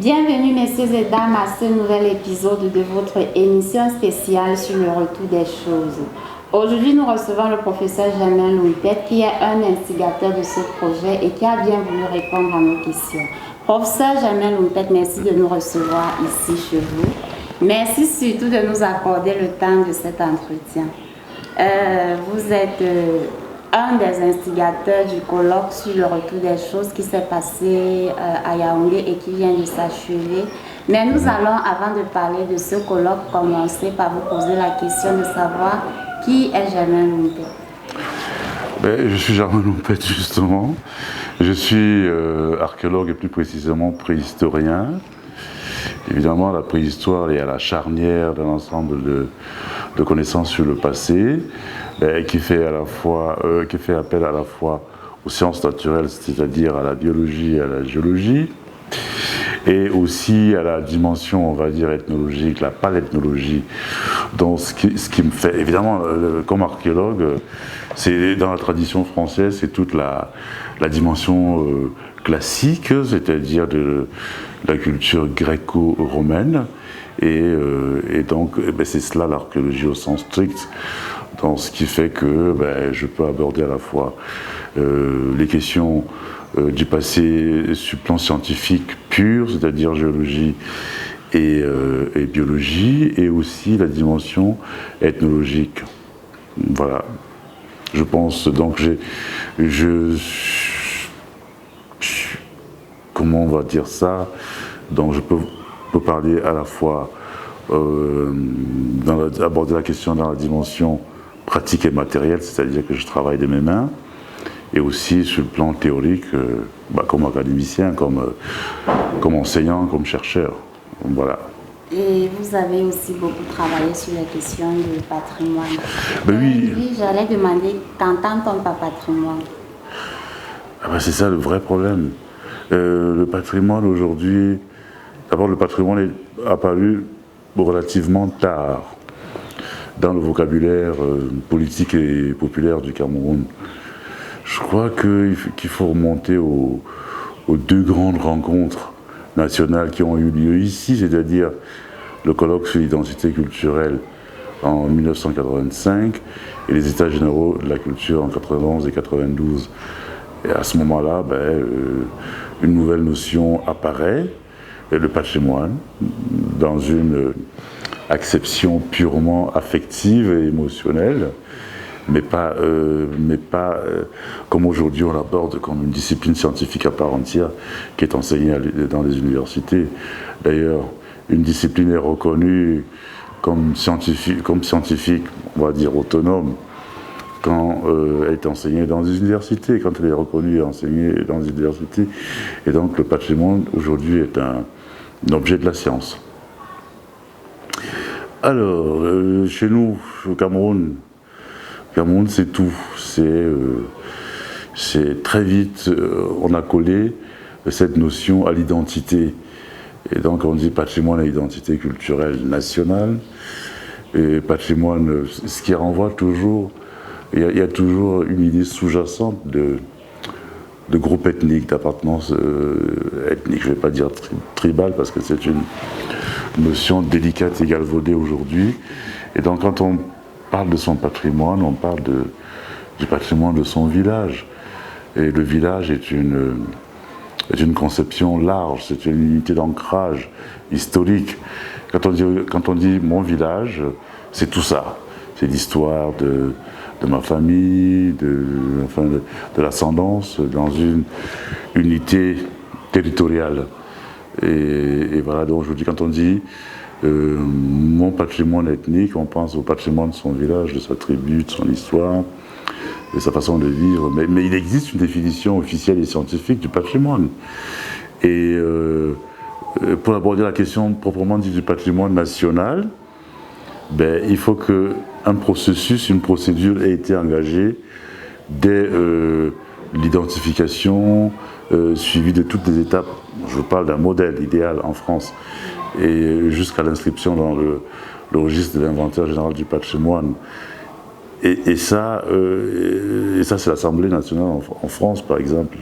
Bienvenue messieurs et dames à ce nouvel épisode de votre émission spéciale sur le retour des choses. Aujourd'hui, nous recevons le professeur Germain Lompet qui est un instigateur de ce projet et qui a bien voulu répondre à nos questions. Professeur Germain Lompet, merci de nous recevoir ici chez vous. Merci surtout de nous accorder le temps de cet entretien. Vous êtes un des instigateurs du colloque sur le retour des choses qui s'est passé à Yaoundé et qui vient de s'achever. Mais nous allons, avant de parler de ce colloque, commencer par vous poser la question de savoir qui est Germain Lompet. Je suis Germain Lompet, justement. Je suis archéologue et plus précisément préhistorien. Évidemment, la préhistoire est à la charnière d'un ensemble de connaissances sur le passé, qui fait appel à la fois aux sciences naturelles, c'est-à-dire à la biologie et à la géologie, et aussi à la dimension, on va dire, ethnologique, la paléthnologie. Donc, ce qui me fait, évidemment, comme archéologue, c'est dans la tradition française, c'est toute la dimension classique, c'est-à-dire de la culture gréco-romaine, et donc c'est cela l'archéologie au sens strict, dans ce qui fait que je peux aborder à la fois les questions du passé sur le plan scientifique pur, c'est-à-dire géologie et biologie, et aussi la dimension ethnologique. Voilà. Je pense donc comment on va dire ça? Donc je peux parler à la fois aborder la question dans la dimension pratique et matérielle, c'est-à-dire que je travaille de mes mains, et aussi sur le plan théorique, comme académicien, comme enseignant, comme chercheur. Voilà. Et vous avez aussi beaucoup travaillé sur les questions du patrimoine. Oui, j'allais demander, qu'entend-on par patrimoine? C'est ça le vrai problème. Le patrimoine aujourd'hui, d'abord le patrimoine est apparu relativement tard dans le vocabulaire politique et populaire du Cameroun. Je crois qu'il faut remonter aux deux grandes rencontres nationales qui ont eu lieu ici, c'est-à-dire le colloque sur l'identité culturelle en 1985 et les États généraux de la culture en 91 et 92. Et à ce moment-là, une nouvelle notion apparaît, le patrimoine, dans une acception purement affective et émotionnelle, mais pas comme aujourd'hui on l'aborde comme une discipline scientifique à part entière qui est enseignée dans les universités. D'ailleurs, une discipline est reconnue comme scientifique, on va dire autonome, quand elle est enseignée dans les universités, quand elle est reconnue et enseignée dans les universités. Et donc le patrimoine aujourd'hui est un objet de la science. Alors, chez nous, au Cameroun, c'est tout. C'est très vite, on a collé cette notion à l'identité. Et donc on dit patrimoine et identité culturelle nationale. Et patrimoine, ce qui renvoie toujours, il y a toujours une idée sous-jacente de groupe ethnique, d'appartenance ethnique. Je ne vais pas dire tribal parce que c'est une notion délicate et galvaudée aujourd'hui. Et donc quand on parle de son patrimoine, on parle du patrimoine de son village. Et le village est une conception large, c'est une unité d'ancrage historique. Quand on dit mon village, c'est tout ça. C'est l'histoire de ma famille, de l'ascendance, dans une unité territoriale. Et voilà, donc je dis, quand on dit mon patrimoine ethnique, on pense au patrimoine de son village, de sa tribu, de son histoire, de sa façon de vivre. Mais il existe une définition officielle et scientifique du patrimoine. Et pour aborder la question proprement dite du patrimoine national, il faut qu'un processus, une procédure ait été engagée dès l'identification, suivie de toutes les étapes. Je parle d'un modèle idéal en France, et jusqu'à l'inscription dans le registre de l'inventaire général du patrimoine. Et ça c'est l'Assemblée nationale en France, par exemple,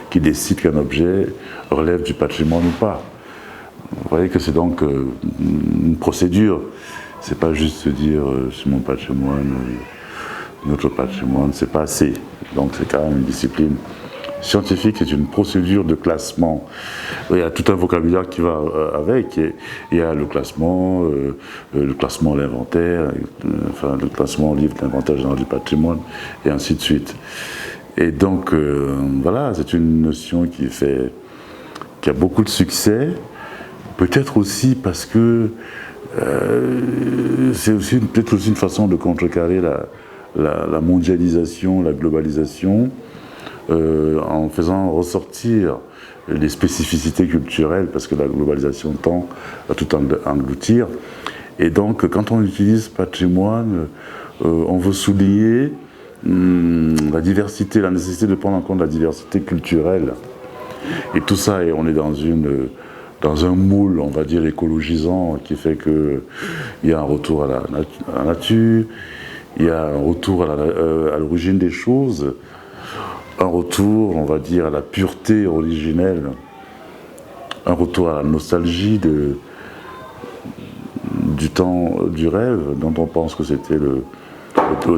qui décide qu'un objet relève du patrimoine ou pas. Vous voyez que c'est donc une procédure. C'est pas juste se dire c'est mon patrimoine, notre patrimoine, c'est pas assez. Donc c'est quand même une discipline scientifique, c'est une procédure de classement. Il y a tout un vocabulaire qui va avec. Il y a le classement l'inventaire, enfin le classement livre d'inventaire général du patrimoine, et ainsi de suite. Et donc voilà, c'est une notion qui a beaucoup de succès. Peut-être aussi parce que c'est aussi peut-être aussi une façon de contrecarrer la mondialisation, la globalisation, en faisant ressortir les spécificités culturelles, parce que la globalisation tend à tout engloutir. Et donc, quand on utilise patrimoine, on veut souligner la diversité, la nécessité de prendre en compte la diversité culturelle. Et tout ça, on est dans un moule, on va dire, écologisant, qui fait qu'il y a un retour à la nature, il y a un retour à l'origine des choses, un retour, on va dire, à la pureté originelle, un retour à la nostalgie du temps du rêve, dont on pense que c'était le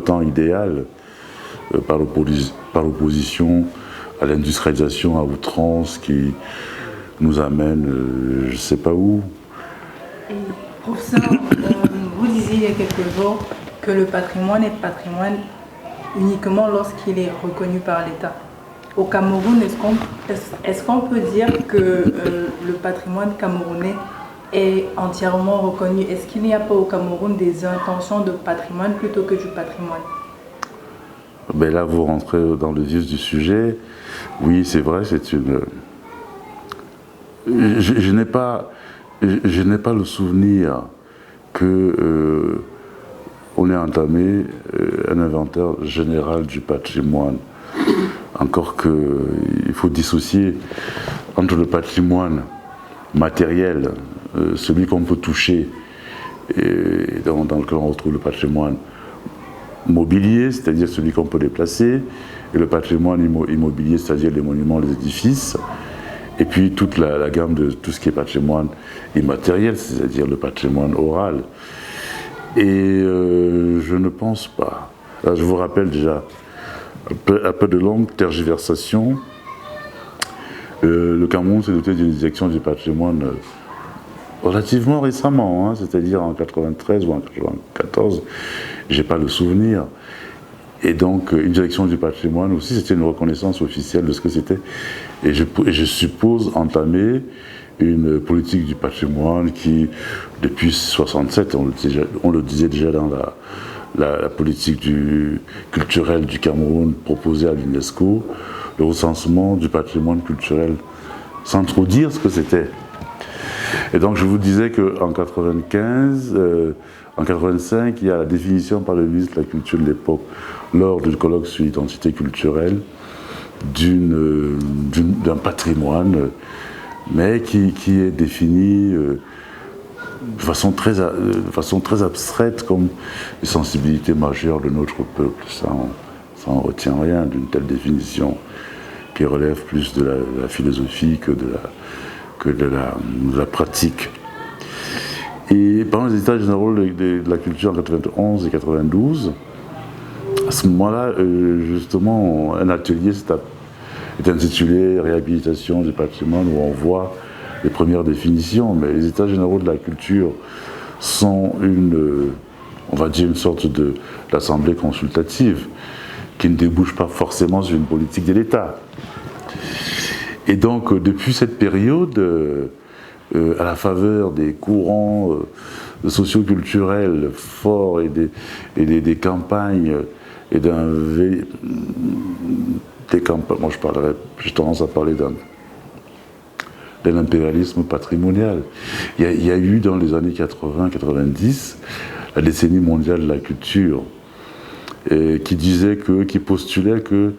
temps idéal, par opposition à l'industrialisation à outrance qui nous amène je ne sais pas où. Et professeur, vous disiez il y a quelques jours que le patrimoine est patrimoine uniquement lorsqu'il est reconnu par l'État. Au Cameroun, est-ce qu'on peut dire que le patrimoine camerounais est entièrement reconnu? Est-ce qu'il n'y a pas au Cameroun des intentions de patrimoine plutôt que du patrimoine? Ben là, vous rentrez dans le vif du sujet. Oui, c'est vrai, c'est une... Je n'ai pas le souvenir que on ait entamé un inventaire général du patrimoine. Encore qu'il faut dissocier entre le patrimoine matériel, celui qu'on peut toucher, et dans lequel on retrouve le patrimoine mobilier, c'est-à-dire celui qu'on peut déplacer, et le patrimoine immobilier, c'est-à-dire les monuments, les édifices, et puis toute la gamme de tout ce qui est patrimoine immatériel, c'est-à-dire le patrimoine oral. Et je ne pense pas. Là, je vous rappelle déjà, après de longues tergiversations, le Cameroun s'est doté d'une direction du patrimoine relativement récemment, hein, c'est-à-dire en 93 ou en 94, j'ai pas le souvenir. Et donc, une direction du patrimoine aussi, c'était une reconnaissance officielle de ce que c'était. Et je suppose entamer une politique du patrimoine qui, depuis 1967, on le disait déjà dans la politique culturelle du Cameroun proposée à l'UNESCO, le recensement du patrimoine culturel, sans trop dire ce que c'était. Et donc je vous disais qu'en 1995, en 1985, il y a la définition par le ministre de la Culture de l'époque, lors du colloque sur l'identité culturelle, d'un patrimoine, mais qui est défini de façon très abstraite comme une sensibilité majeure de notre peuple. Ça, on ne retient rien d'une telle définition qui relève plus de la philosophie que de la pratique. Et pendant les états généraux de la culture en 91 et 92, à ce moment-là, justement, un atelier est intitulé Réhabilitation du patrimoine, où on voit les premières définitions, mais les états généraux de la culture sont on va dire une sorte d'assemblée consultative qui ne débouche pas forcément sur une politique de l'État. Et donc, depuis cette période, à la faveur des courants socioculturels forts et des campagnes, et des campagnes, moi j'ai tendance à parler d'un impérialisme patrimonial. Il y a eu dans les années 80-90 la décennie mondiale de la culture, qui postulait que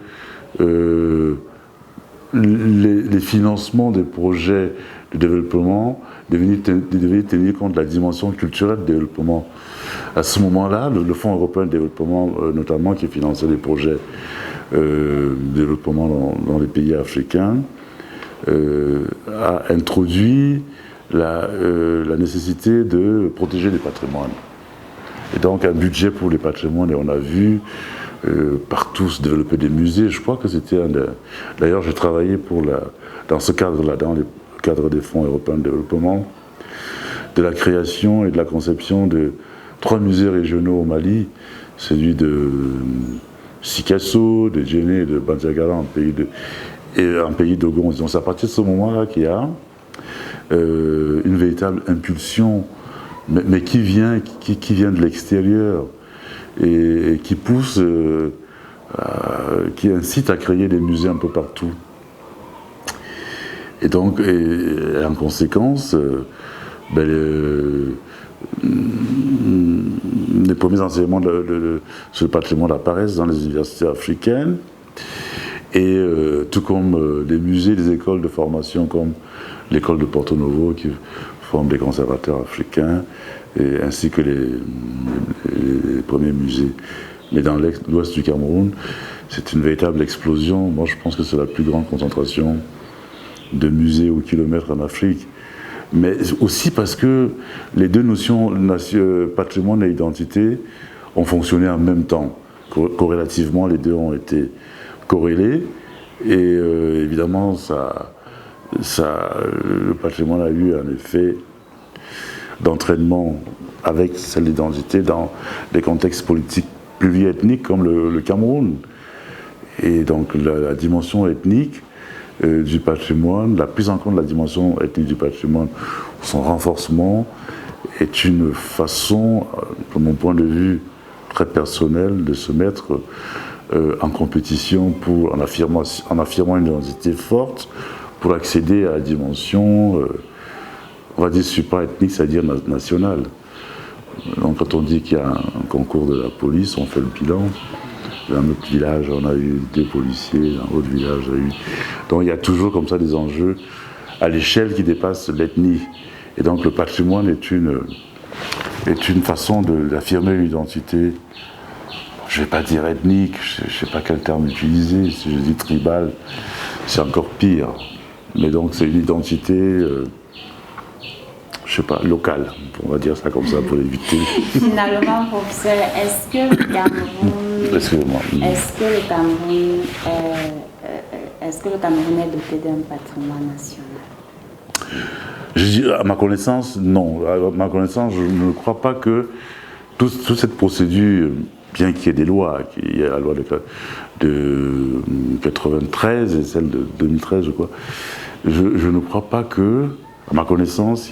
les financements des projets de développement devaient tenir compte de la dimension culturelle du développement. À ce moment-là, le Fonds européen de développement, notamment, qui finançait des projets de développement dans les pays africains, a introduit la nécessité de protéger les patrimoines. Et donc un budget pour les patrimoines, et on a vu partout se développer des musées. Je crois que c'était D'ailleurs, j'ai travaillé dans ce cadre-là, dans le cadre des fonds européens de développement, de la création et de la conception de 3 musées régionaux au Mali, celui de Sikasso, de Djenné et de Bandiagara en pays d'Ogon. Donc c'est à partir de ce moment-là qu'il y a une véritable impulsion, mais qui vient de l'extérieur et qui pousse, qui incite à créer des musées un peu partout. Et donc, en conséquence, les premiers enseignements sur le patrimoine apparaissent dans les universités africaines, et tout comme les musées, les écoles de formation comme l'école de Porto Novo qui forme des conservateurs africains, ainsi que les premiers musées. Mais dans l'ouest du Cameroun, c'est une véritable explosion. Moi, je pense que c'est la plus grande concentration de musées au kilomètre en Afrique. Mais aussi parce que les deux notions, patrimoine et identité, ont fonctionné en même temps. Corrélativement, les deux ont été corrélés. Et évidemment, le patrimoine a eu un effet d'entraînement avec celle d'identité dans des contextes politiques pluriethniques comme le Cameroun. Et donc la dimension ethnique du patrimoine, la prise en compte de la dimension ethnique du patrimoine, son renforcement est une façon, de mon point de vue très personnel, de se mettre en compétition en affirmant une identité forte pour accéder à la dimension, on va dire supra-ethnique, c'est-à-dire nationale. Donc quand on dit qu'il y a un concours de la police, on fait le bilan. Dans notre village, on a eu 2 policiers, dans l'autre village, on a eu... Donc il y a toujours comme ça des enjeux à l'échelle qui dépasse l'ethnie. Et donc le patrimoine est une façon d'affirmer une identité, je ne vais pas dire ethnique, je ne sais pas quel terme utiliser, si je dis tribal, c'est encore pire. Mais donc c'est une identité, je ne sais pas, locale, on va dire ça comme ça pour éviter. Finalement, professeur, est-ce que le Cameroun est doté d'un patrimoine national? À ma connaissance, non. À ma connaissance, je ne crois pas que toute cette procédure, bien qu'il y ait des lois, qu'il y ait la loi de 93 et celle de 2013, je crois, je ne crois pas que, à ma connaissance,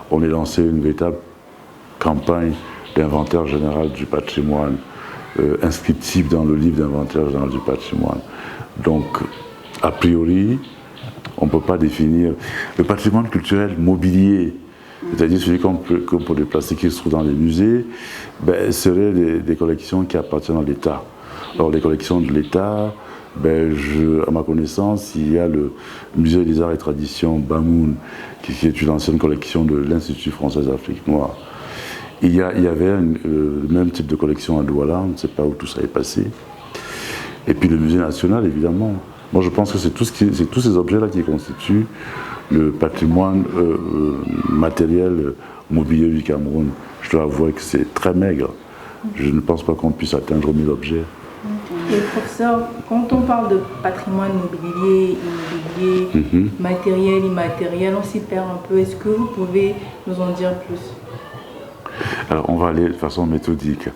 on ait lancé une véritable campagne d'inventaire général du patrimoine, inscriptive dans le livre d'inventaire général du patrimoine. Donc, a priori, on ne peut pas définir le patrimoine culturel mobilier, c'est-à-dire celui qu'on peut déplacer, qui se trouve dans les musées, seraient des collections qui appartiennent à l'État. Alors les collections de l'État, à ma connaissance, il y a le musée des arts et traditions Bamoun, qui est une ancienne collection de l'Institut français d'Afrique noire. Il y avait le même type de collection à Douala, on ne sait pas où tout ça est passé. Et puis le musée national, évidemment. Moi, je pense que c'est tous ces objets-là qui constituent le patrimoine matériel mobilier du Cameroun. Je dois avouer que c'est très maigre. Je ne pense pas qu'on puisse atteindre 1000 objets. Et professeur, quand on parle de patrimoine mobilier, immobilier, matériel, immatériel, on s'y perd un peu. Est-ce que vous pouvez nous en dire plus? Alors, on va aller de façon méthodique.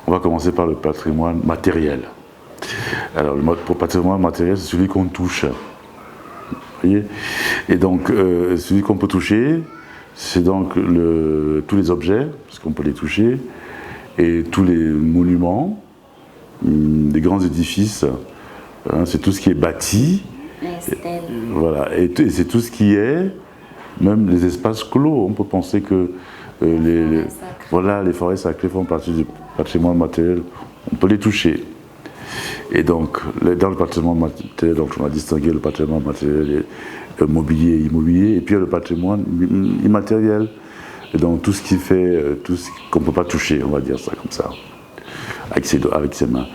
On va commencer par le patrimoine matériel. Alors, pour patrimoine matériel, c'est celui qu'on touche. Vous voyez? Et donc, celui qu'on peut toucher, c'est donc tous les objets, parce qu'on peut les toucher, et tous les monuments, des grands édifices, c'est tout ce qui est bâti. Voilà, et c'est tout ce qui est, même les espaces clos. On peut penser que les forêts sacrées font partie du patrimoine matériel, on peut les toucher. Et donc, dans le patrimoine matériel, donc on a distingué le patrimoine matériel mobilier et immobilier, et puis il y a le patrimoine immatériel. Et donc tout ce qui fait, tout ce qu'on ne peut pas toucher, on va dire ça comme ça, avec ses mains.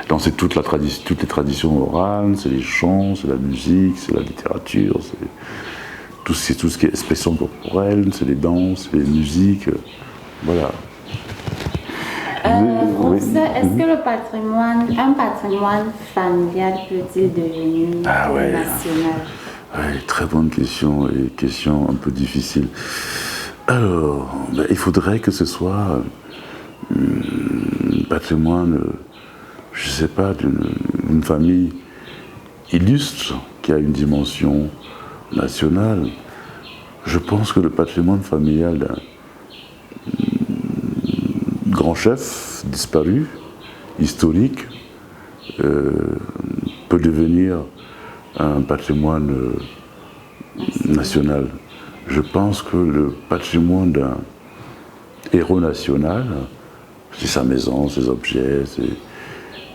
Donc c'est toutes les traditions orales, c'est les chants, c'est la musique, c'est la littérature, tout ce qui est expression corporelle, c'est les danses, les musiques, voilà. Professeur, est-ce que un patrimoine familial peut-il devenir national? Oui, très bonne question, et question un peu difficile. Alors, il faudrait que ce soit un patrimoine, je ne sais pas, d'une famille illustre qui a une dimension nationale. Je pense que le patrimoine familial d'un grand chef disparu, historique, peut devenir un patrimoine national. Je pense que le patrimoine d'un héros national, c'est sa maison, ses objets,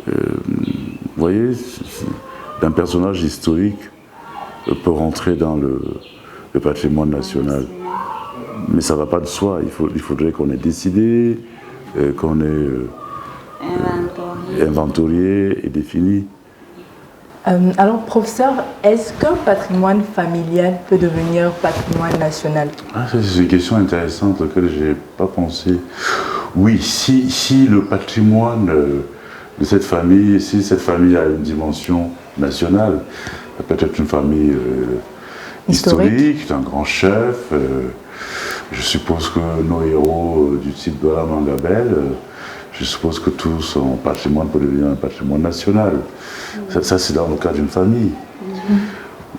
vous voyez, d'un personnage historique peut rentrer dans le patrimoine national. Mais ça ne va pas de soi, il faudrait qu'on ait décidé, qu'on ait inventorié et défini. Alors, professeur, est-ce qu'un patrimoine familial peut devenir patrimoine national? C'est une question intéressante à laquelle je n'ai pas pensé. Oui, si le patrimoine de cette famille, si cette famille a une dimension nationale, peut-être une famille historique, d'un grand chef, je suppose que nos héros du type de la Mangabel, je suppose que tout son patrimoine peut devenir un patrimoine national. Ça c'est dans le cas d'une famille.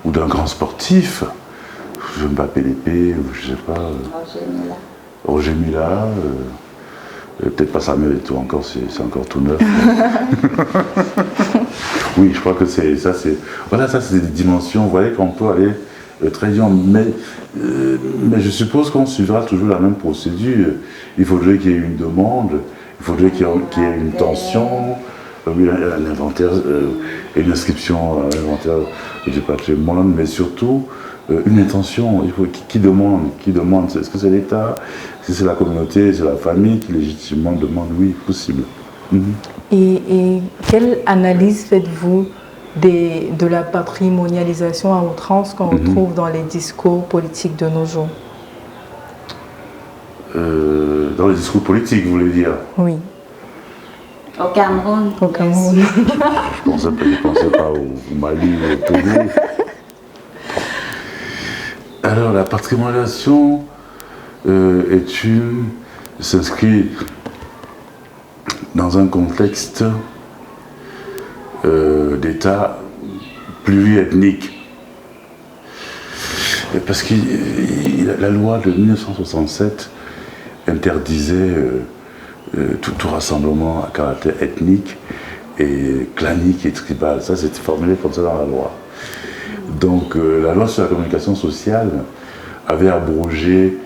Ou d'un grand sportif. Mbappé l'épée, je ne sais pas. Roger Mila. Peut-être pas Samuel Eto'o encore, c'est encore tout neuf. Oui, je crois que ça c'est des dimensions, vous voyez qu'on peut aller très bien, mais je suppose qu'on suivra toujours la même procédure. Il faudrait qu'il y ait une demande, il faudrait qu'il y ait une tension, un inventaire, une inscription à l'inventaire du patrimoine, mais surtout une intention. Il faut qui demande. Est-ce que c'est l'État? Est-ce que c'est la communauté? C'est la famille qui légitimement demande? Oui, possible. Et quelle analyse faites-vous de la patrimonialisation à outrance qu'on retrouve dans les discours politiques de nos jours? Dans les discours politiques, vous voulez dire? Oui. Au Cameroun. Au Cameroun. Je ne pensais pas au Mali ou au Togo. Alors, la patrimonialisation s'inscrit dans un contexte d'État pluriethnique. Parce que la loi de 1967 interdisait tout rassemblement à caractère ethnique et clanique et tribal. Ça, c'était formulé comme ça dans la loi. Donc, la loi sur la communication sociale avait abrogé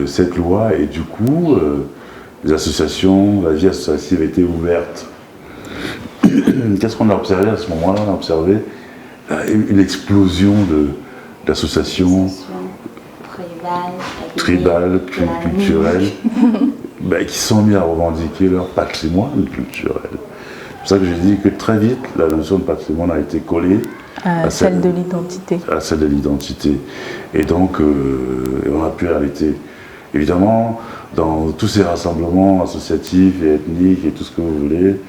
cette loi et du coup, les associations, la vie associative était ouverte. Qu'est-ce qu'on a observé à ce moment-là? On a observé une explosion d'associations tribales, culturelles, qui sont mis à revendiquer leur patrimoine culturel. C'est pour ça que j'ai dit que très vite, la notion de patrimoine a été collée à celle de l'identité. À celle de l'identité. Et donc, on a pu arrêter. Évidemment, dans tous ces rassemblements associatifs et ethniques et tout ce que vous voulez,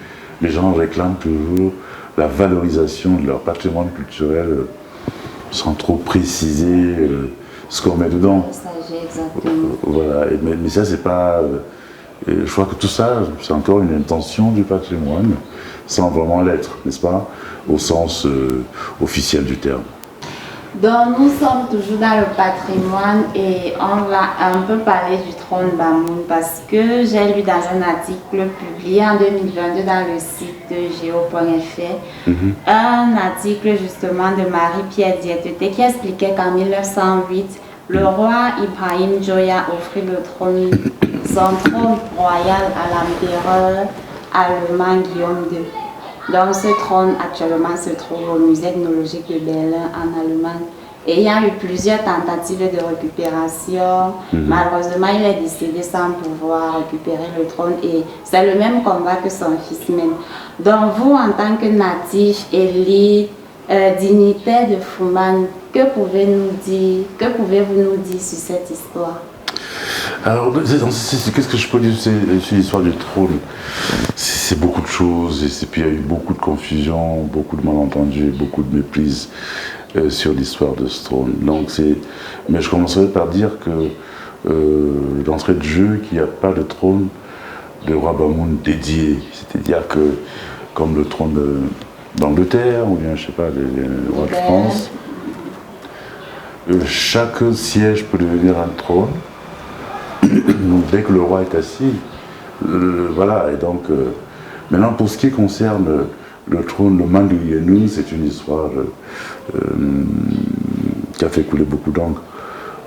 les gens réclament toujours la valorisation de leur patrimoine culturel sans trop préciser ce qu'on met dedans. Voilà. Mais ça, c'est pas... je crois que tout ça, c'est encore une intention du patrimoine, sans vraiment l'être, n'est-ce pas, au sens officiel du terme. Donc nous sommes toujours dans le patrimoine et on va un peu parler du trône Bamoun parce que j'ai lu dans un article publié en 2022 dans le site de geo.fr un article justement de Marie-Pierre Diéteté qui expliquait qu'en 1908, le roi Ibrahim Joya offrit son trône royal à l'empereur allemand Guillaume II. Donc ce trône actuellement se trouve au musée ethnologique de Berlin en Allemagne. Et il y a eu plusieurs tentatives de récupération. Malheureusement, il est décédé sans pouvoir récupérer le trône et c'est le même combat que son fils mène. Donc vous, en tant que natif, élite, dignitaires de Fumban, que pouvez-vous nous dire sur cette histoire? Alors, qu'est-ce que je peux dire sur l'histoire du trône? C'est beaucoup de choses, et puis il y a eu beaucoup de confusion, beaucoup de malentendus, beaucoup de méprise sur l'histoire de ce trône. Mais je commencerai par dire que d'entrée de jeu, qu'il n'y a pas de trône de roi Bamoun dédié. C'est-à-dire que, comme le trône d'Angleterre, ou bien, je sais pas, les rois de France, chaque siège peut devenir un trône. Donc, dès que le roi est assis, voilà, et donc, maintenant pour ce qui concerne le trône de Mandu Yenou, c'est une histoire qui a fait couler beaucoup d'encre.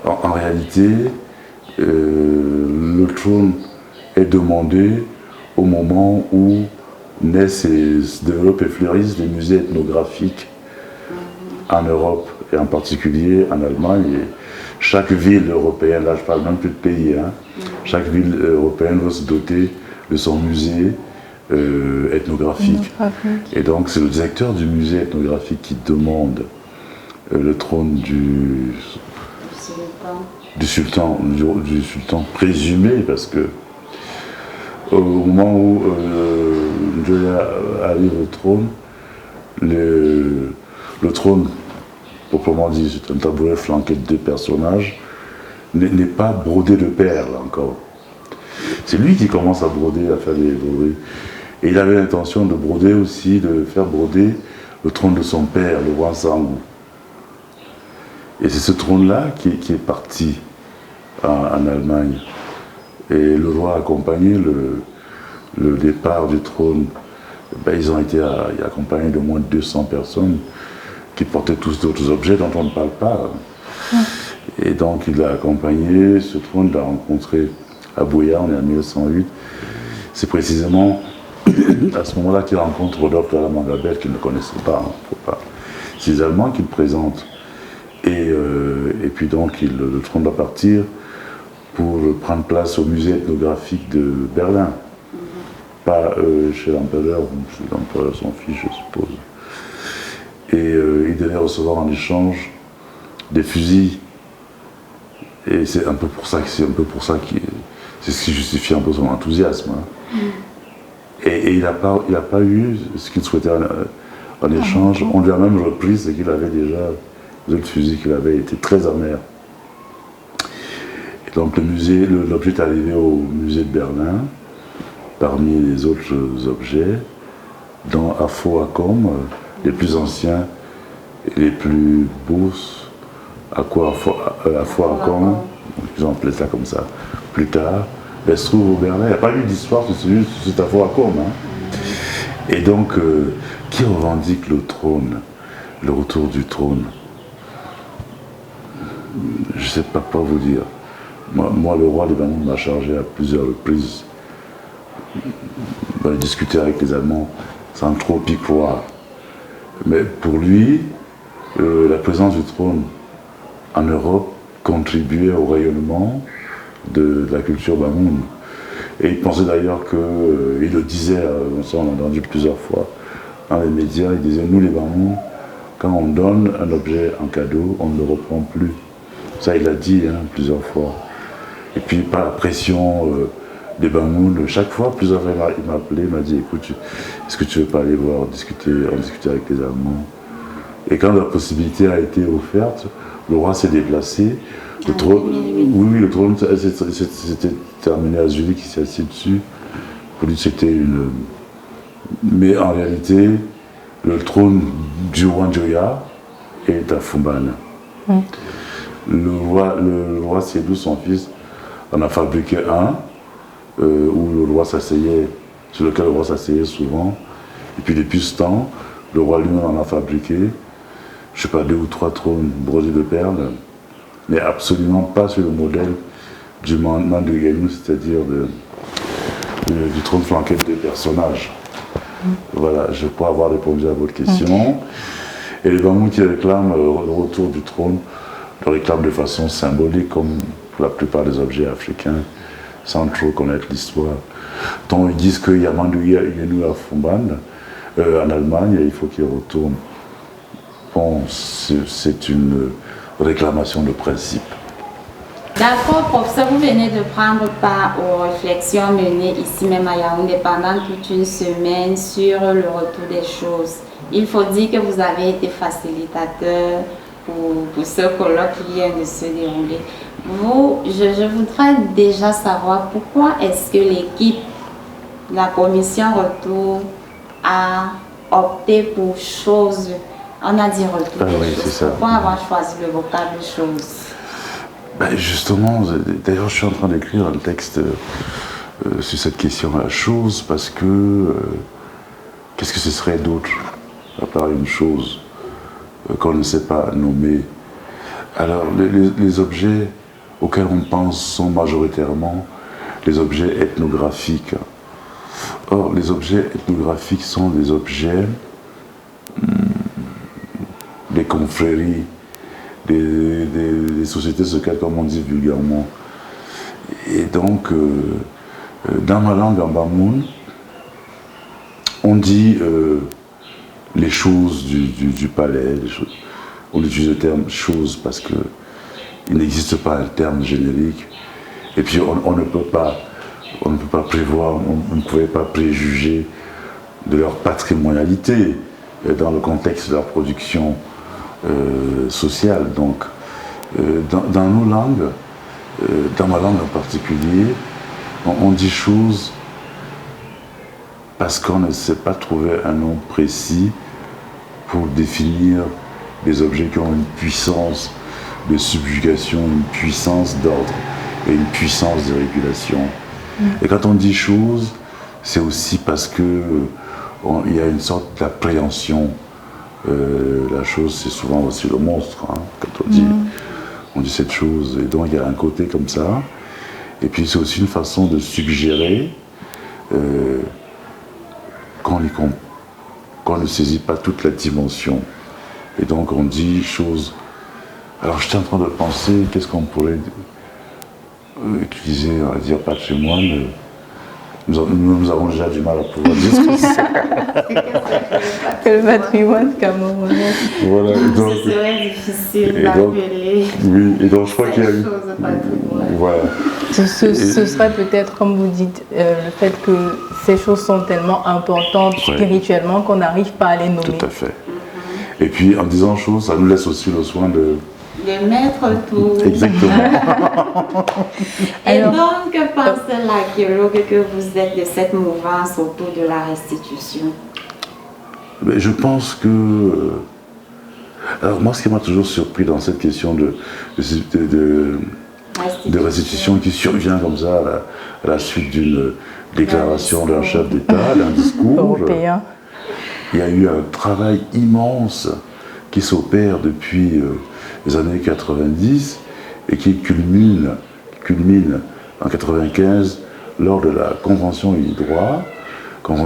En réalité, le trône est demandé au moment où naissent et se développent et fleurissent des musées ethnographiques en Europe, et en particulier en Allemagne. Et chaque ville européenne, là je parle même plus de pays, hein, chaque ville européenne va se doter de son musée ethnographique. Et donc c'est le directeur du musée ethnographique qui demande le trône du sultan présumé, parce que au moment où Njoya arrive au trône, le trône, proprement dit, c'est un tabouret flanqué de 2 personnages, n'est pas brodé de perles encore. C'est lui qui commence à broder, à faire des broderies. Et il avait l'intention de broder aussi, de faire broder le trône de son père, le roi Sangou. Et c'est ce trône-là qui est parti en Allemagne. Et le roi a accompagné le départ du trône. Ils ont été accompagnés de moins de 200 personnes qui portaient tous d'autres objets dont on ne parle pas. Et donc il a accompagné ce trône, il l'a rencontré à Bouya, on est en 1908. C'est précisément à ce moment-là qu'il rencontre Rodolphe Dalamangabel, qu'il ne connaissait pas, C'est les Allemands qui le présentent. Et puis donc le trône doit partir pour prendre place au musée ethnographique de Berlin. Pas chez l'empereur, son fils, je suppose. Et il devait recevoir en échange des fusils. Et c'est un peu pour ça c'est ce qui justifie un peu son enthousiasme. Hein. Et il n'a pas eu ce qu'il souhaitait en échange. On lui a même repris ce qu'il avait déjà, les autres fusils qu'il avait été très amers. Et donc l'objet est arrivé au musée de Berlin, parmi les autres objets, dans Afo Akom, les plus anciens et les plus beaux, Afo Akom, ils ont appelé ça comme ça, plus tard, elle se trouve au Berlin. Il n'y a pas eu d'histoire sur cet Afo Akom. Hein. Et donc, qui revendique le trône, le retour du trône? Je ne sais pas quoi vous dire. Moi, le roi Libanon m'a chargé à plusieurs reprises de discuter avec les Allemands sans trop y croire. Mais pour lui, la présence du trône en Europe contribuait au rayonnement de la culture bamoun. Et il pensait d'ailleurs il le disait, ça on l'a entendu plusieurs fois dans les médias, il disait, nous les Bamouns, quand on donne un objet en cadeau, on ne le reprend plus. Ça il l'a dit plusieurs fois. Et puis par la pression des Bamouns, chaque fois, plusieurs fois il m'a appelé, il m'a dit, écoute, est-ce que tu veux pas aller voir, discuter avec les Allemands? Et quand la possibilité a été offerte, le roi s'est déplacé. Le trône s'était terminé à Zurich, qui s'est assis dessus. Pour lui, c'était une. Mais en réalité, le trône du roi Njoya est à Fumban. Le roi Sédou, son fils, en a fabriqué un sur lequel le roi s'asseyait souvent. Et puis depuis ce temps, le roi lui-même en a fabriqué, je ne sais pas, 2 ou 3 trônes brodés de perles, mais absolument pas sur le modèle du Mandu Yenou, c'est-à-dire du trône flanqué de 2 personnages. Voilà, je crois avoir répondu à votre question. Et les Bamouns qui réclament le retour du trône le réclament de façon symbolique, comme pour la plupart des objets africains, sans trop connaître l'histoire. Donc ils disent qu'il y a Mandu Yenou à Fumban, en Allemagne, et il faut qu'il retourne. bon, c'est une réclamation de principe. D'accord, professeur, vous venez de prendre part aux réflexions menées ici même à Yaoundé pendant toute une semaine sur le retour des choses. Il faut dire que vous avez été facilitateur pour ce colloque qui vient de se dérouler. Je voudrais déjà savoir pourquoi est-ce que l'équipe de la commission retour a opté pour choses. On a dit retour des choses. Pourquoi avoir choisi le vocable chose? Ben justement, d'ailleurs je suis en train d'écrire un texte sur cette question la chose parce que qu'est-ce que ce serait d'autre à part une chose qu'on ne sait pas nommer. Alors les objets auxquels on pense sont majoritairement les objets ethnographiques. Or les objets ethnographiques sont des objets des confréries, des sociétés secrètes, comme on dit vulgairement. Et donc, dans ma langue en Bamoun, on dit les choses du palais, on utilise le terme choses parce qu'il n'existe pas un terme générique. Et puis on ne peut pas prévoir, on ne pouvait pas préjuger de leur patrimonialité dans le contexte de la production sociale. Donc, dans nos langues, dans ma langue en particulier, on dit choses parce qu'on ne sait pas trouver un nom précis pour définir des objets qui ont une puissance de subjugation, une puissance d'ordre et une puissance de régulation. Et quand on dit choses, c'est aussi parce que il y a une sorte d'appréhension. La chose, c'est souvent aussi le monstre, hein, quand on dit cette chose. Et donc il y a un côté comme ça. Et puis c'est aussi une façon de suggérer qu'on ne saisit pas toute la dimension. Et donc on dit choses. Alors j'étais en train de penser, qu'est-ce qu'on pourrait utiliser, on va dire patrimoine. Nous avons déjà du mal à pouvoir dire ce que c'est. Le patrimoine camerounais. Voilà, donc, ce serait difficile d'appeler. Oui, et donc je crois qu'il y a eu. Voilà. Ce serait peut-être, comme vous dites, le fait que ces choses sont tellement importantes spirituellement qu'on n'arrive pas à les nommer. Tout à fait. Et puis en disant choses, ça nous laisse aussi le soin de mettre tout. Exactement. Et donc, que pense l'archéologue que vous êtes de cette mouvance autour de la restitution? Mais je pense que... Alors moi, ce qui m'a toujours surpris dans cette question de restitution qui survient comme ça à la suite d'une déclaration d'un chef d'État, d'un discours européen, il y a eu un travail immense qui s'opère depuis les années 90 et qui culmine en 95 lors de la Convention Unidroit pour le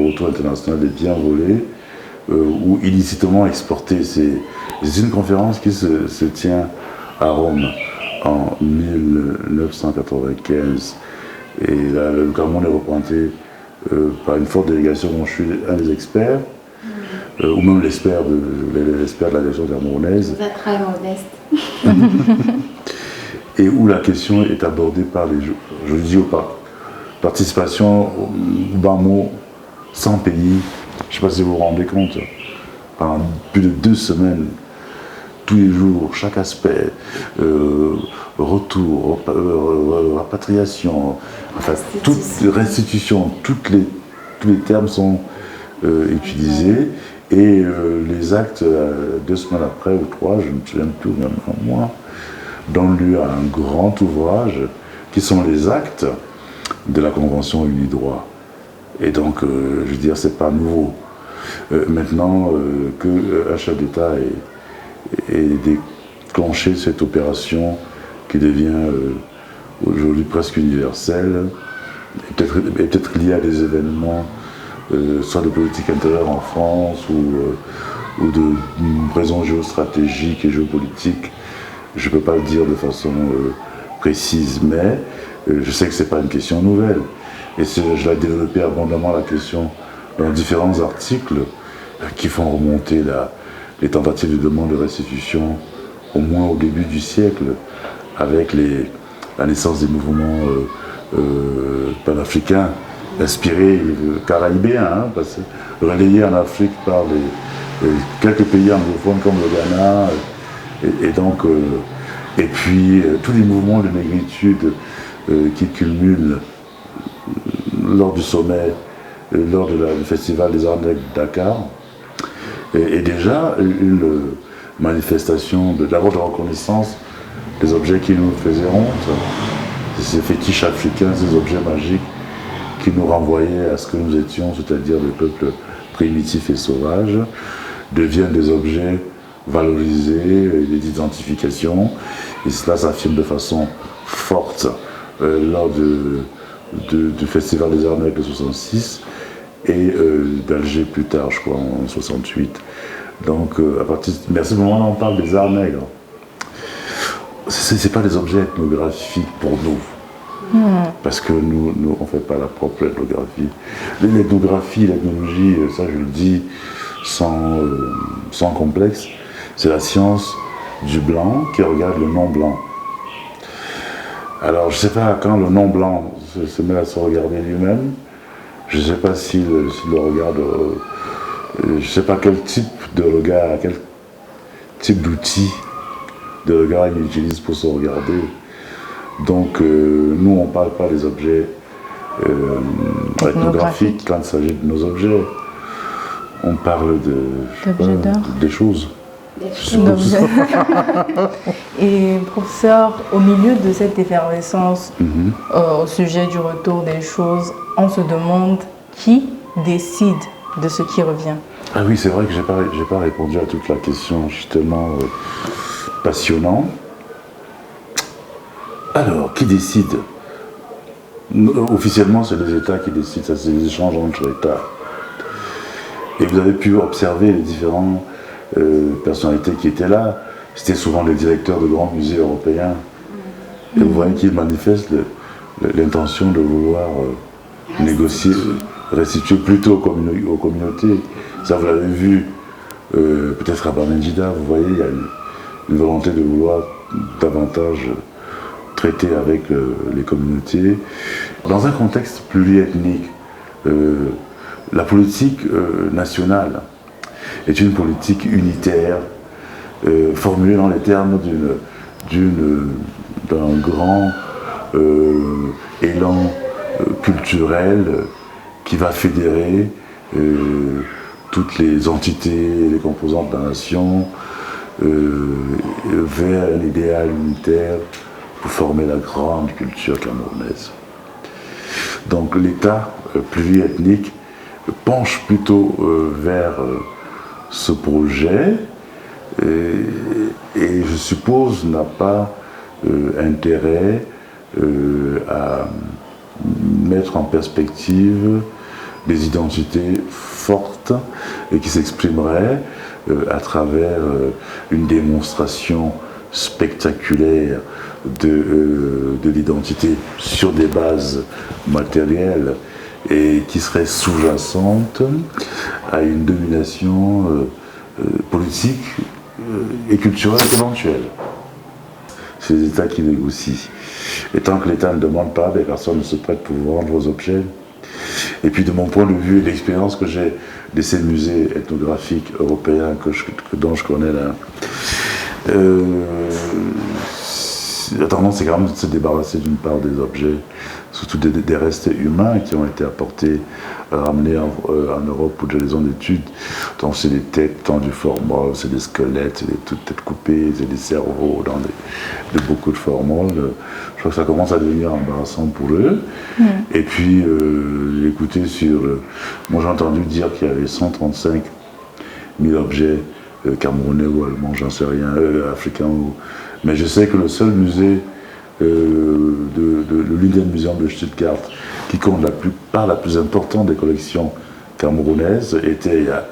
retour international des biens volés ou illicitement exportés. C'est une conférence qui se tient à Rome en 1995 et le Cameroun est représenté par une forte délégation dont je suis un des experts. Ou même l'expert de la nation camerounaise. Vous êtes très modeste. Et où la question est abordée par je dis participation au BAMO 100 pays. Je ne sais pas si vous vous rendez compte, pendant plus de 2 semaines, tous les jours, chaque aspect, retour, rapatriation, enfin, restitution, tous les termes sont utilisés. Et les actes, 2 semaines après ou 3, je ne me souviens plus, même un mois, donnent lieu à un grand ouvrage qui sont les actes de la Convention Unidroit. Et donc, je veux dire, c'est pas nouveau. Maintenant qu'un chef d'État ait déclenché cette opération qui devient aujourd'hui presque universelle, et peut-être liée à des événements soit de politique intérieure en France ou de raisons géostratégiques et géopolitiques. Je ne peux pas le dire de façon précise, mais je sais que ce n'est pas une question nouvelle. Et je l'ai développé abondamment la question dans différents articles qui font remonter les tentatives de demande de restitution, au moins au début du siècle, avec la naissance des mouvements panafricains, inspirés caraïbéens, hein, parce que relayés en Afrique par quelques pays anglophones comme le Ghana, et puis tous les mouvements de négritude qui culminent lors du sommet, lors du festival des Arts Nègres de Dakar, et déjà une manifestation d'abord de reconnaissance des objets qui nous faisaient honte, ces fétiches africains, ces objets magiques qui nous renvoyaient à ce que nous étions, c'est-à-dire des peuples primitifs et sauvages, deviennent des objets valorisés, des identifications, et cela s'affirme de façon forte lors du Festival des Arts Nègres de 66 et d'Alger plus tard, je crois, en 68. Donc, à ce moment-là, on parle des Arts Nègres. Ce n'est pas des objets ethnographiques pour nous, parce que nous on ne fait pas la propre ethnographie. L'ethnographie, l'ethnologie, ça je le dis sans complexe, c'est la science du blanc qui regarde le non-blanc. Alors, je ne sais pas quand le non-blanc se met à se regarder lui-même, je ne sais pas s'il le regarde, je ne sais pas quel type de regard, quel type d'outil de regard il utilise pour se regarder. Donc, nous, on ne parle pas des objets ethnographiques quand il s'agit de nos objets. On parle des choses. Et professeur, au milieu de cette effervescence au sujet du retour des choses, on se demande qui décide de ce qui revient. Ah oui, c'est vrai que j'ai pas répondu à toute la question, je suis tellement passionnant. Alors, qui décide? Officiellement, c'est les États qui décident, ça c'est des échanges entre États. Et vous avez pu observer les différentes personnalités qui étaient là. C'était souvent les directeurs de grands musées européens. Et vous voyez qu'ils manifestent l'intention de vouloir négocier, restituer plutôt aux communautés. Ça, vous l'avez vu, peut-être à Bamendjida, vous voyez, il y a une volonté de vouloir davantage traiter avec les communautés. Dans un contexte pluriethnique, la politique nationale est une politique unitaire, formulée dans les termes d'un grand élan culturel qui va fédérer toutes les entités, les composantes de la nation vers un idéal unitaire pour former la grande culture camerounaise. Donc l'État pluriethnique penche plutôt vers ce projet et je suppose n'a pas intérêt à mettre en perspective des identités fortes et qui s'exprimeraient à travers une démonstration spectaculaire de l'identité sur des bases matérielles et qui serait sous-jacente à une domination politique et culturelle éventuelle. C'est les États qui négocient. Et tant que l'État ne demande pas, personne ne se prête pour vous rendre vos objets. Et puis de mon point de vue et de l'expérience que j'ai de ces musées ethnographiques européens dont je connais là, la tendance c'est quand même de se débarrasser d'une part des objets, surtout des restes humains qui ont été apportés, ramenés en Europe pour des raisons d'études. Donc c'est des têtes dans du formol, c'est des squelettes, c'est des toutes têtes coupées, c'est des cerveaux dans de beaucoup de formol. Je crois que ça commence à devenir embarrassant pour eux. Et puis j'ai écouté moi j'ai entendu dire qu'il y avait 135 000 objets camerounais ou allemands, j'en sais rien, africains. Mais je sais que le seul musée le Linden Museum de Stuttgart, qui compte la plus importante des collections camerounaises, était il y a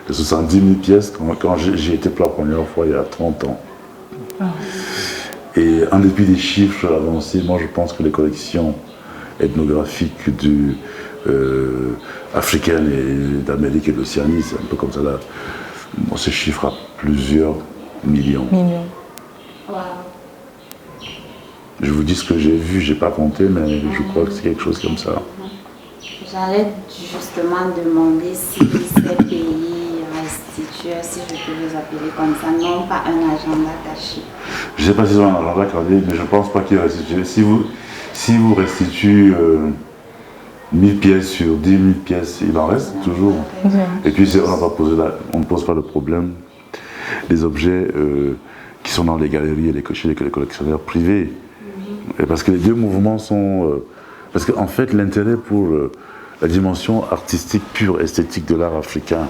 70 000 pièces quand j'y étais pour la première fois il y a 30 ans. Et en dépit des chiffres avancés, moi je pense que les collections ethnographiques africaines et d'Amérique et d'Océanie, c'est un peu comme ça là, ces chiffres plusieurs millions. Wow. Je vous dis ce que j'ai vu, j'ai pas compté, mais je crois que c'est quelque chose comme ça. J'allais justement demander si ces pays restitués, si je peux les appeler comme ça, n'ont pas un agenda caché. Je ne sais pas s'ils ont un agenda caché, mais je ne pense pas qu'ils restituent. Si vous restituez 1000 pièces sur 10 000 pièces, il en reste toujours. Et puis on ne pose pas le problème des objets qui sont dans les galeries et chez les collectionneurs privés. Et parce que les deux mouvements sont... parce qu'en fait, l'intérêt pour la dimension artistique pure, esthétique de l'art africain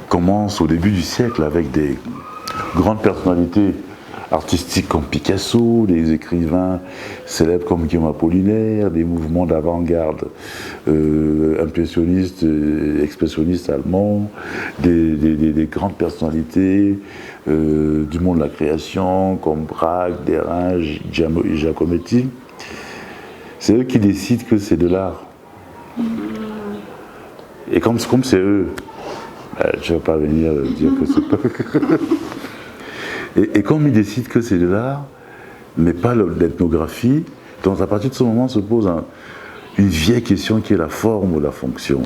commence au début du siècle avec des grandes personnalités artistiques comme Picasso, des écrivains célèbres comme Guillaume Apollinaire, des mouvements d'avant-garde impressionnistes, expressionnistes allemands, des grandes personnalités du monde de la création comme Braque, Derain, Giacometti. C'est eux qui décident que c'est de l'art. Et comme c'est eux, je ne vais pas venir dire que c'est pas... Et comme ils décident que c'est de l'art, mais pas l'ethnographie, donc à partir de ce moment se pose une vieille question qui est la forme ou la fonction.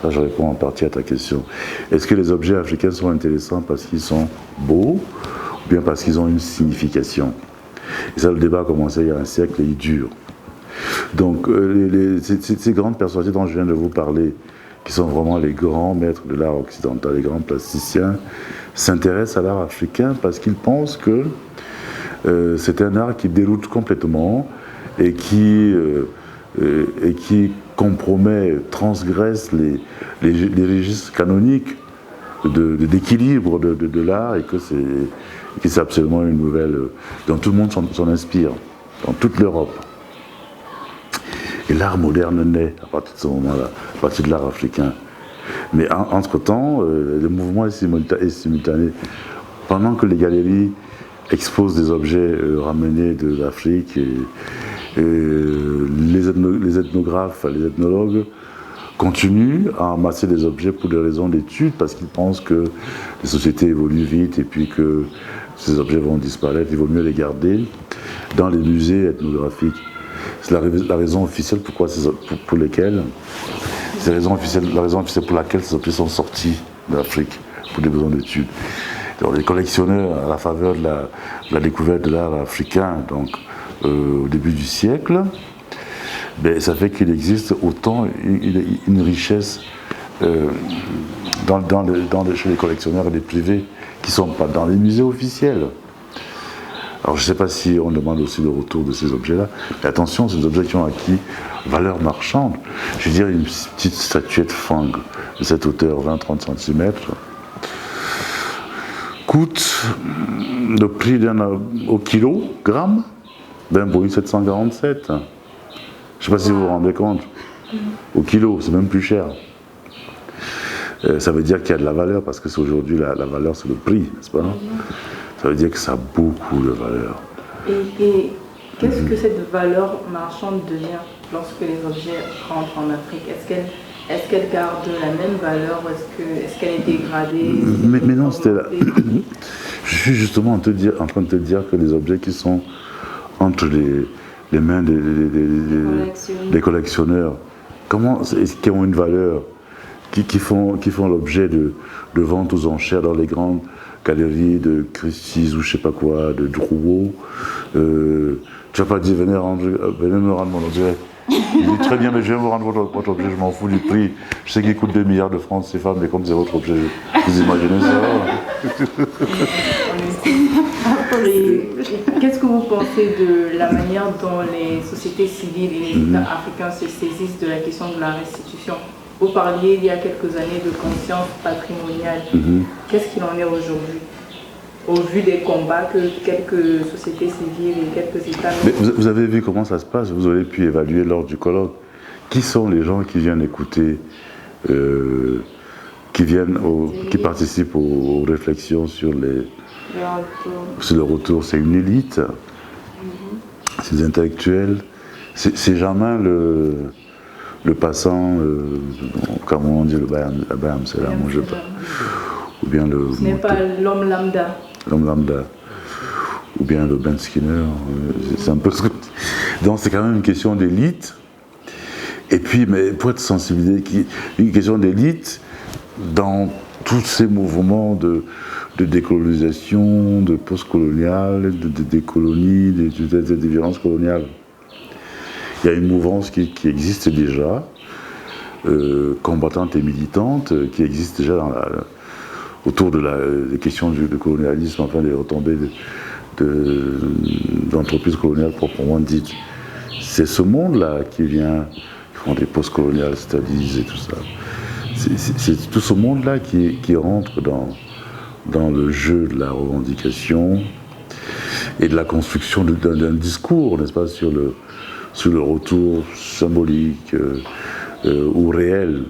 Ça, je réponds en partie à ta question. Est-ce que les objets africains sont intéressants parce qu'ils sont beaux ou bien parce qu'ils ont une signification? Et ça, le débat a commencé il y a un siècle et il dure. Donc, ces grandes personnalités dont je viens de vous parler, qui sont vraiment les grands maîtres de l'art occidental, les grands plasticiens, s'intéressent à l'art africain parce qu'ils pensent que c'est un art qui déroute complètement et qui compromet, transgresse les registres canoniques d'équilibre de l'art et que c'est absolument une nouvelle dont tout le monde s'en inspire, dans toute l'Europe. Et l'art moderne naît à partir de ce moment-là, à partir de l'art africain. Mais entre-temps, le mouvement est simultané. Pendant que les galeries exposent des objets ramenés de l'Afrique, et les ethnographes, les ethnologues continuent à amasser des objets pour des raisons d'études, parce qu'ils pensent que les sociétés évoluent vite et puis que ces objets vont disparaître. Il vaut mieux les garder dans les musées ethnographiques. C'est la raison officielle pour laquelle c'est la raison officielle pour laquelle ces objets sont sortis d'Afrique pour des besoins d'études. Donc, les collectionneurs, à la faveur de la découverte de l'art africain, donc au début du siècle, ça fait qu'il existe autant une richesse chez les collectionneurs et les privés qui ne sont pas dans les musées officiels. Alors je ne sais pas si on demande aussi le retour de ces objets-là, mais attention, ces objets qui ont acquis valeur marchande. Je veux dire, une petite statuette Fang de cette hauteur, 20-30 cm, coûte le prix au kilogramme d'un Boeing 747. Je ne sais pas si vous vous rendez compte. Au kilo, c'est même plus cher. Ça veut dire qu'il y a de la valeur, parce que c'est aujourd'hui la valeur, c'est le prix, n'est-ce pas? Ça veut dire que ça a beaucoup de valeur. Et qu'est-ce que cette valeur marchande devient lorsque les objets rentrent en Afrique? Est-ce qu'elle garde la même valeur ou est-ce qu'elle est dégradée? Mais non, c'était là. Je suis justement en train de te dire que les objets qui sont entre les mains des collectionneurs, qui ont une valeur, qui font l'objet de ventes aux enchères dans les grandes galeries de Christie's ou je sais pas quoi, de Drouot. Tu vas pas dire venez me rendre mon objet. Il dit très bien, mais je viens vous rendre votre objet, je m'en fous du prix. Je sais qu'il coûte 2 milliards de francs CFA, mais comme c'est votre objet, vous imaginez ça? Qu'est-ce que vous pensez de la manière dont les sociétés civiles et les États africains se saisissent de la question de la restitution? Vous parliez il y a quelques années de conscience patrimoniale. Qu'est-ce qu'il en est aujourd'hui, au vu des combats que quelques sociétés civiles et quelques États... Mais vous avez vu comment ça se passe, vous aurez pu évaluer lors du colloque. Qui sont les gens qui viennent écouter, qui participent aux réflexions sur le retour? C'est une élite, c'est des intellectuels, c'est jamais le passant, comme on dit, le Bayam, c'est là, moi je pas. ou bien le... Ce n'est pas l'homme lambda. L'homme lambda, ou bien le Ben Skinner, c'est un peu ce que... Donc c'est quand même une question d'élite, et puis, mais pour être sensibilisé, une question d'élite dans tous ces mouvements de décolonisation, de post-colonial, de décolonie, des violences coloniales. Il y a une mouvance qui existe déjà, combattante et militante, qui existe déjà autour des questions du colonialisme, enfin des retombées d'entreprises coloniales proprement dites. C'est ce monde-là qui vient, qui font des post-colonial studies et tout ça. C'est tout ce monde-là qui rentre dans le jeu de la revendication et de la construction d'un discours, n'est-ce pas, sur le retour symbolique ou réel.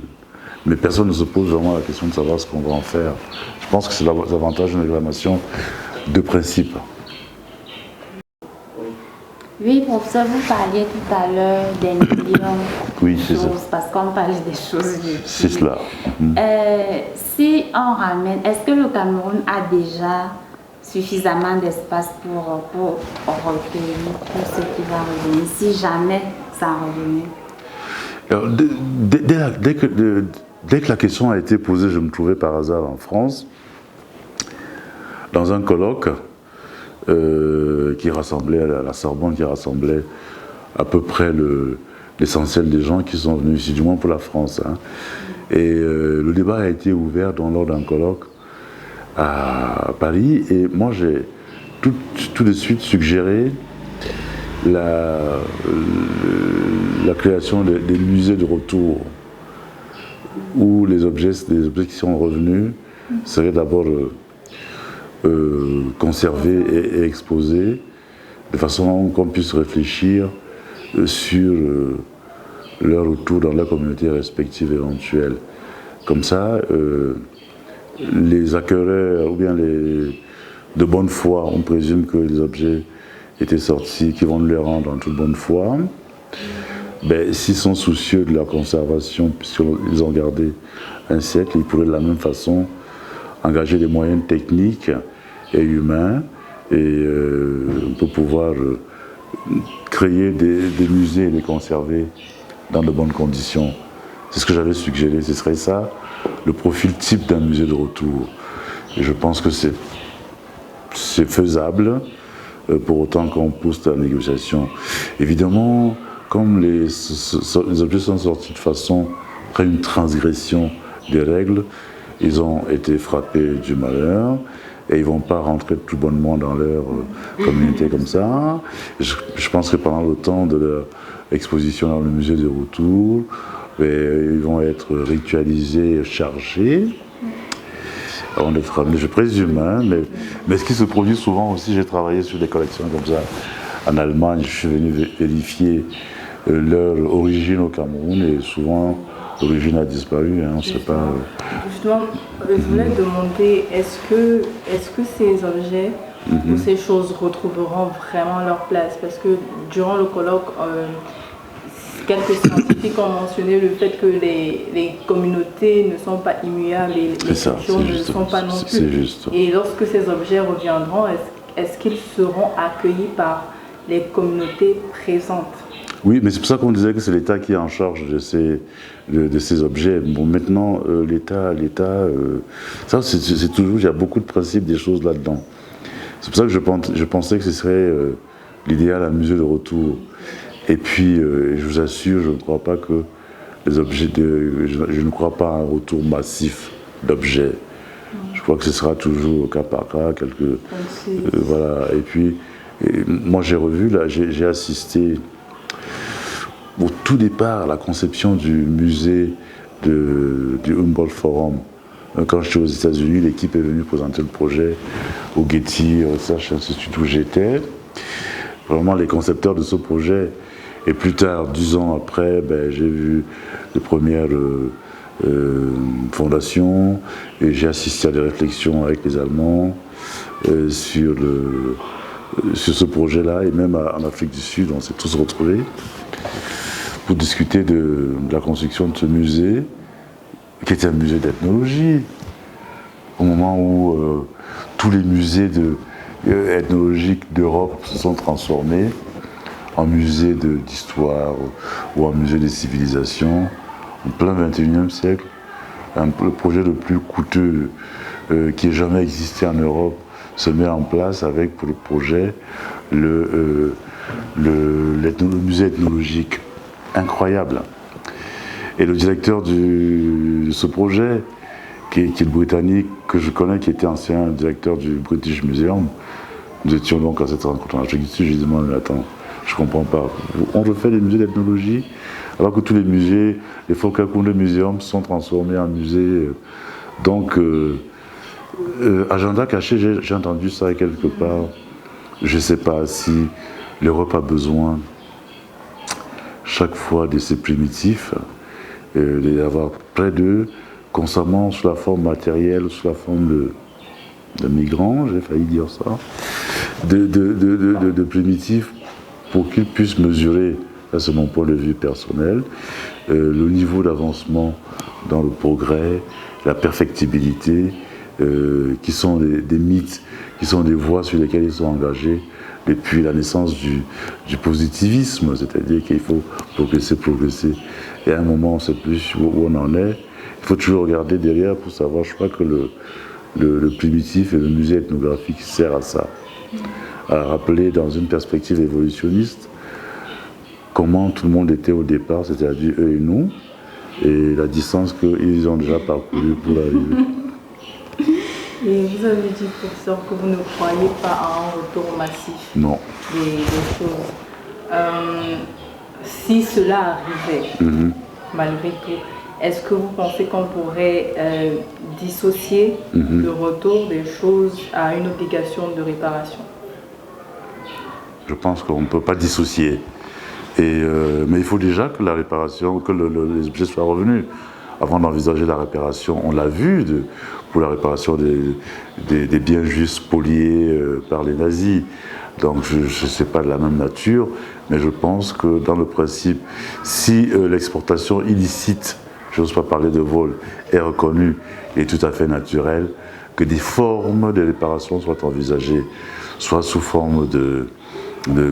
Mais personne ne se pose vraiment la question de savoir ce qu'on va en faire. Je pense que c'est l'avantage d'une réclamation de principe. Oui, professeur, vous parliez tout à l'heure des millions Oui, de choses, parce qu'on parle des choses vécues. C'est cela. Si on ramène, est-ce que le Cameroun a déjà suffisamment d'espace pour recueillir tout ce qui va revenir, si jamais ça revenait? Alors, dès que la question a été posée, je me trouvais par hasard en France, dans un colloque qui rassemblait à la Sorbonne, qui rassemblait à peu près l'essentiel des gens qui sont venus ici, du moins pour la France. Hein. Et le débat a été ouvert lors d'un colloque à Paris, et moi j'ai tout de suite suggéré la création des musées de retour, où les objets qui sont revenus seraient d'abord conservés et exposés, de façon qu'on puisse réfléchir sur leur retour dans leur communauté respective éventuelle. Comme ça, les acquéreurs, ou bien de bonne foi, on présume que les objets étaient sortis, qui vont les rendre en toute bonne foi, ben, s'ils sont soucieux de leur conservation, puisqu'ils ont gardé un siècle, ils pourraient de la même façon engager des moyens techniques et humains, et pour pouvoir créer des musées et les conserver dans de bonnes conditions. C'est ce que j'avais suggéré, ce serait ça, le profil type d'un musée de retour. Et je pense que c'est faisable, pour autant qu'on pousse la négociation. Évidemment, comme les objets sont sortis de façon après une transgression des règles, ils ont été frappés du malheur et ils ne vont pas rentrer tout bonnement dans leur communauté comme ça. Je pense que pendant le temps de leur exposition dans le musée de retour, ils vont être ritualisés, chargés. On est ramenés, je présume, hein, mais ce qui se produit souvent aussi, j'ai travaillé sur des collections comme ça en Allemagne, je suis venu vérifier leur origine au Cameroun, et souvent l'origine a disparu, hein, on ne sait pas. Justement, je voulais demander, est-ce que ces objets ou ces choses retrouveront vraiment leur place? Parce que durant le colloque, quelques scientifiques ont mentionné le fait que les communautés ne sont pas immuables et les cultures ne sont pas non plus. C'est juste. Et lorsque ces objets reviendront, est-ce qu'ils seront accueillis par les communautés présentes? Oui, mais c'est pour ça qu'on disait que c'est l'État qui est en charge de ces objets. Bon, maintenant, l'État, ça c'est toujours, il y a beaucoup de principes, des choses là-dedans. C'est pour ça que je pensais que ce serait l'idéal, un musée de retour. Et puis, je vous assure, je ne crois pas que les objets, je ne crois pas à un retour massif d'objets. Je crois que ce sera toujours cas par cas, voilà. Et puis, moi j'ai revu, là, j'ai assisté au tout départ à la conception du musée du Humboldt Forum. Quand j'étais aux États-Unis, l'équipe est venue présenter le projet au Getty Research Institute où j'étais. Vraiment les concepteurs de ce projet. Et plus tard, 10 ans après, j'ai vu les premières fondations, et j'ai assisté à des réflexions avec les Allemands sur ce projet-là, et même en Afrique du Sud, on s'est tous retrouvés pour discuter de la construction de ce musée, qui était un musée d'ethnologie. au moment où tous les musées ethnologiques d'Europe se sont transformés en musées d'histoire ou en musées des civilisations, en plein XXIe siècle. Le projet le plus coûteux qui ait jamais existé en Europe se met en place avec pour le projet le musée ethnologique. Incroyable. Et le directeur de ce projet, qui est le Britannique, que je connais, qui était ancien directeur du British Museum, nous étions donc à cette rencontre. Je lui demande, mais attends, je ne comprends pas. On refait des musées d'ethnologie, alors que tous les musées, les Folkakunde Museum sont transformés en musées. Donc, agenda caché, j'ai entendu ça quelque part. Je ne sais pas si l'Europe a besoin chaque fois de ces primitifs, les avoir près d'eux, constamment sous la forme matérielle, sous la forme de migrants, j'ai failli dire ça, de primitifs, pour qu'ils puissent mesurer, ça c'est mon point de vue personnel, le niveau d'avancement dans le progrès, la perfectibilité, qui sont des mythes, qui sont des voies sur lesquelles ils sont engagés depuis la naissance du positivisme, c'est-à-dire qu'il faut progresser. Et à un moment, on ne sait plus où on en est. Il faut toujours regarder derrière pour savoir. Je crois que le primitif et le musée ethnographique sert à ça, à rappeler dans une perspective évolutionniste comment tout le monde était au départ, c'est-à-dire eux et nous, et la distance qu'ils ont déjà parcourue pour arriver. Et vous avez dit, professeur, que vous ne croyez pas à un retour massif des choses. Si cela arrivait, malgré tout, est-ce que vous pensez qu'on pourrait dissocier le retour des choses à une obligation de réparation? Je pense qu'on ne peut pas dissocier. Mais il faut déjà que la réparation, que les objets soient revenus. Avant d'envisager la réparation, on l'a vu pour la réparation des biens juifs spoliés par les nazis. Donc je ne sais pas de la même nature, mais je pense que dans le principe, si l'exportation illicite, je n'ose pas parler de vol, est reconnue et tout à fait naturelle, que des formes de réparation soient envisagées, soit sous forme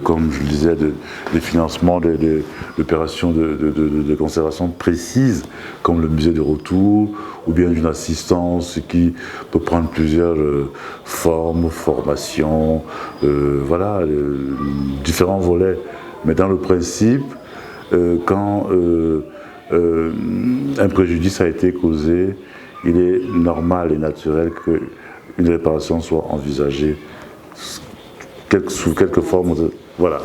comme je le disais, de financement d'opérations de conservation précises, comme le musée de retour, ou bien d'une assistance qui peut prendre plusieurs formes, formations, voilà, différents volets. Mais dans le principe, quand un préjudice a été causé, il est normal et naturel qu'une réparation soit envisagée sous quelque forme de... Voilà.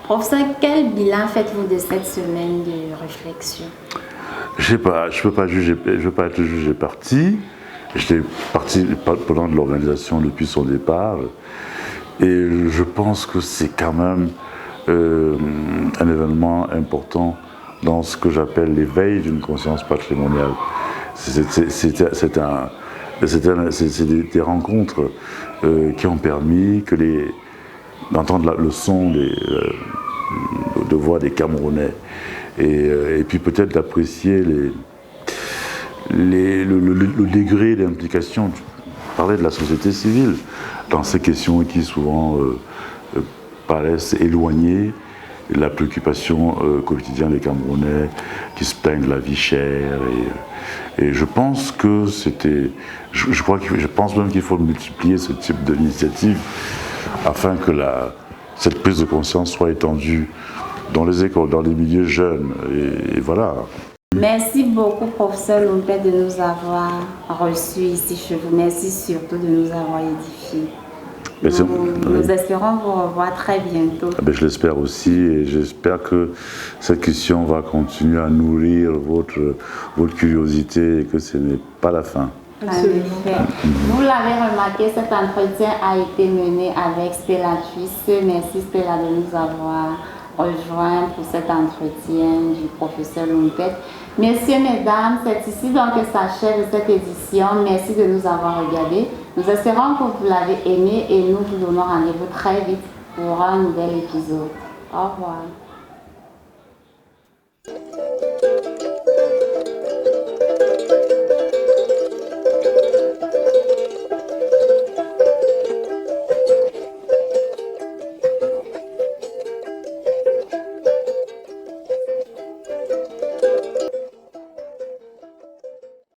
Professeur, quel bilan faites-vous de cette semaine de réflexion? Je ne sais pas, je ne veux pas être jugé parti. J'étais parti pendant de l'organisation depuis son départ. Et je pense que c'est quand même un événement important dans ce que j'appelle l'éveil d'une conscience patrimoniale. C'est des rencontres qui ont permis d'entendre le son de voix des Camerounais et puis peut-être d'apprécier le degré d'implication, parler de la société civile dans ces questions qui souvent paraissent éloignées de la préoccupation quotidienne des Camerounais qui se plaignent de la vie chère et je pense que je pense même qu'il faut multiplier ce type d'initiative afin que cette prise de conscience soit étendue dans les écoles, dans les milieux jeunes, et voilà. Merci beaucoup, professeur Lompet, de nous avoir reçus ici chez vous. Merci surtout de nous avoir édifiés. Nous espérons vous revoir très bientôt. Je l'espère aussi, et j'espère que cette question va continuer à nourrir votre curiosité et que ce n'est pas la fin. En effet. Vous l'avez remarqué, cet entretien a été mené avec Stella Twisse. Merci Stella de nous avoir rejoints pour cet entretien du professeur Lompet. Messieurs, mesdames, c'est ici donc que s'achève cette édition. Merci de nous avoir regardés. Nous espérons que vous l'avez aimé et nous vous donnons rendez-vous très vite pour un nouvel épisode. Au revoir.